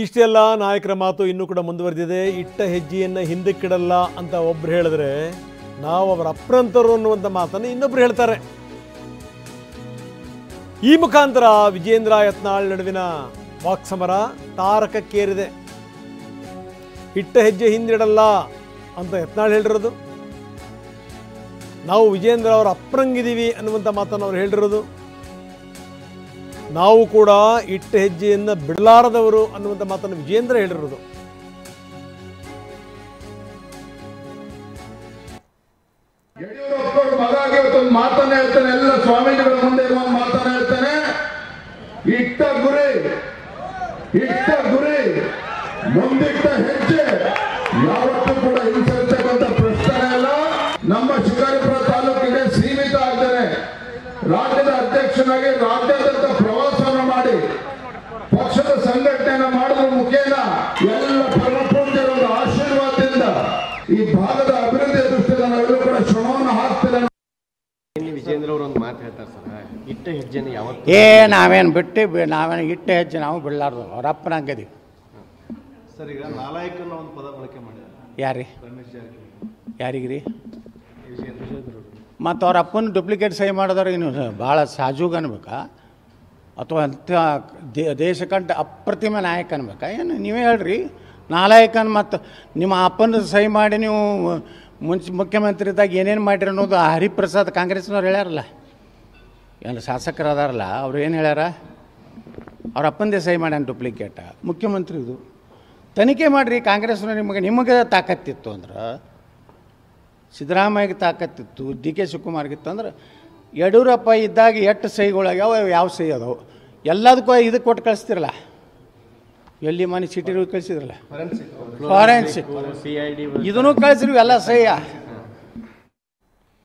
ಇಷ್ಟೆಲ್ಲ ನಾಯಕರ ಮಾತು ಇನ್ನೂ ಕೂಡ ಮುಂದುವರೆದಿದೆ. ಇಟ್ಟ ಹೆಜ್ಜೆಯನ್ನು ಹಿಂದಕ್ಕಿಡಲ್ಲ ಅಂತ ಒಬ್ರು ಹೇಳಿದ್ರೆ ನಾವು ಅವರ ಅಪ್ರಂತರು ಅನ್ನುವಂಥ ಮಾತನ್ನು ಇನ್ನೊಬ್ರು ಹೇಳ್ತಾರೆ. ಈ ಮುಖಾಂತರ ವಿಜೇಂದ್ರ ಯತ್ನಾಳ್ ನಡುವಿನ ವಾಕ್ಸಮರ ತಾರಕಕ್ಕೇರಿದೆ. ಇಟ್ಟ ಹೆಜ್ಜೆ ಹಿಂದಿಡಲ್ಲ ಅಂತ ಯತ್ನಾಳ್ ಹೇಳಿರೋದು, ನಾವು ವಿಜೇಂದ್ರ ಅವರ ಅಪ್ರಂಗಿದ್ದೀವಿ ಅನ್ನುವಂಥ ಮಾತನ್ನು ಅವ್ರು ಹೇಳಿರೋದು, ನಾವು ಕೂಡ ಇಟ್ಟ ಹೆಜ್ಜೆಯನ್ನು ಬಿಡಲಾರದವರು ಅನ್ನುವಂಥ ಮಾತನ್ನು ವಿಜೇಂದ್ರ ಹೇಳಿರೋದು. ಯಡಿಯೂರಪ್ಪರು ಮಗಾಗಿ ಒಂದು ಮಾತನ್ನ ಹೇಳ್ತಾನೆ, ಎಲ್ಲ ಸ್ವಾಮೀಜಿಗಳ ಮುಂದೆ ಒಂದು ಮಾತನ್ನ ಹೇಳ್ತಾನೆ, ಇಟ್ಟ ಗುರಿ ಮುಂದಿಟ್ಟ ಹೆಜ್ಜೆ ಯಾವತ್ತೂ ಕೂಡ ಹಿಂಸೆರ್ತಕ್ಕಂಥ ಪ್ರಶ್ನೆ ಅಲ್ಲ. ನಮ್ಮ ಶಿಕಾರಿಪುರ ತಾಲೂಕಿಗೆ ಸೀಮಿತ ಆಗ್ತಾರೆ. ರಾಜ್ಯದ ಅಧ್ಯಕ್ಷನಾಗಿ ರಾಜ್ಯಾದ್ಯಂತ ಪ್ರವಾಸವನ್ನು ಮಾಡಿ ಪಕ್ಷದ ಸಂಘಟನೆಯನ್ನು ಮಾಡುವ ಮುಖೇನ ಎಲ್ಲ ಪರಮಪೂಜ್ಯರ ಒಂದು ಆಶೀರ್ವಾದದಿಂದ ಈ ಭಾಗದ ಅಭಿವೃದ್ಧಿಯ ದೃಷ್ಟಿಯಿಂದ ನಾವೆಲ್ಲರೂ ಕೂಡ ಶ್ರಮವನ್ನು ಹಾಕ್ತೇವೆ. ವಿಜೇಂದ್ರ ಅವರು ಒಂದು ಮಾತು ಹೇಳ್ತಾರೆ ಸರ್, ಇಟ್ಟ ಹೆಜ್ಜೆನ ಯಾವತ್ತು ನಾವೇನು ಇಟ್ಟ ಹೆಜ್ಜೆ ನಾವು ಬಿಡಲಾರ್ದು ಅವ್ರ ಅಪ್ಪನ ಹಂಗದಿ. ಸರ್ ಈಗ ನಾಲಾಯಕನ ಒಂದು ಪದ ಬಳಕೆ ಮಾಡಿದ್ದಾರೆ ಯಾರಿ ರಮೇಶ್ ಜಾರಕಿಹೊಳಿ ಯಾರಿಗ್ರಿ? ಮತ್ತು ಅವ್ರ ಅಪ್ಪನ ಡೂಪ್ಲಿಕೇಟ್ ಸಹಿ ಮಾಡಿದವ್ರು ಇನ್ನು ಭಾಳ ಸಾಜೂಗ ಅನ್ಬೇಕಾ ಅಥವಾ ಅಂಥ ದೇಶಕ್ಕಂಟ ಅಪ್ರತಿಮ ನಾಯಕ ಅನ್ಬೇಕಾ? ಏನು ನೀವೇ ಹೇಳ್ರಿ. ನಾಲಾಯಕನ್ ಮತ್ತು ನಿಮ್ಮ ಅಪ್ಪನ ಸಹಿ ಮಾಡಿ ನೀವು ಮುಖ್ಯಮಂತ್ರಿ ಇದ್ದಾಗ ಏನೇನು ಮಾಡಿರಿ ಅನ್ನೋದು ಹರಿಪ್ರಸಾದ್ ಕಾಂಗ್ರೆಸ್ನವ್ರು ಹೇಳ್ಯಾರಲ್ಲ, ಏನು ಶಾಸಕರು ಅದಾರಲ್ಲ, ಅವ್ರು ಏನು ಹೇಳ್ಯಾರ? ಅವ್ರ ಅಪ್ಪಂದೇ ಸಹಿ ಮಾಡ್ಯಾನ ಡೂಪ್ಲಿಕೇಟ. ಮುಖ್ಯಮಂತ್ರಿ ಇದು ತನಿಖೆ ಮಾಡಿರಿ. ಕಾಂಗ್ರೆಸ್ನವ್ರು ನಿಮಗೆ ತಾಕತ್ತಿತ್ತು ಅಂದ್ರೆ, ಸಿದ್ದರಾಮಯ್ಯಗೆ ತಾಕತ್ತಿತ್ತು, ಡಿ ಕೆ ಶಿವಕುಮಾರ್ಗಿತ್ತು ಅಂದ್ರೆ, ಯಡಿಯೂರಪ್ಪ ಇದ್ದಾಗ ಎಷ್ಟು ಸಹಿಗಳಾಗ್ಯಾವ, ಯಾವ ಸಹಿ ಅದಾವು ಎಲ್ಲದಕ್ಕೂ ಇದಕ್ಕೆ ಕೊಟ್ಟು ಕಳಿಸ್ತಿರಲ್ಲ. ಎಲ್ಲಿ ಮನೆ ಸಿಟಿ ಕಳಿಸಿದ್ರಲ್ಲ ಫಾರೆನ್ಸಿಕ್, ಇದನ್ನು ಕಳಿಸ್ರಿ ಎಲ್ಲ ಸಹ್ಯ.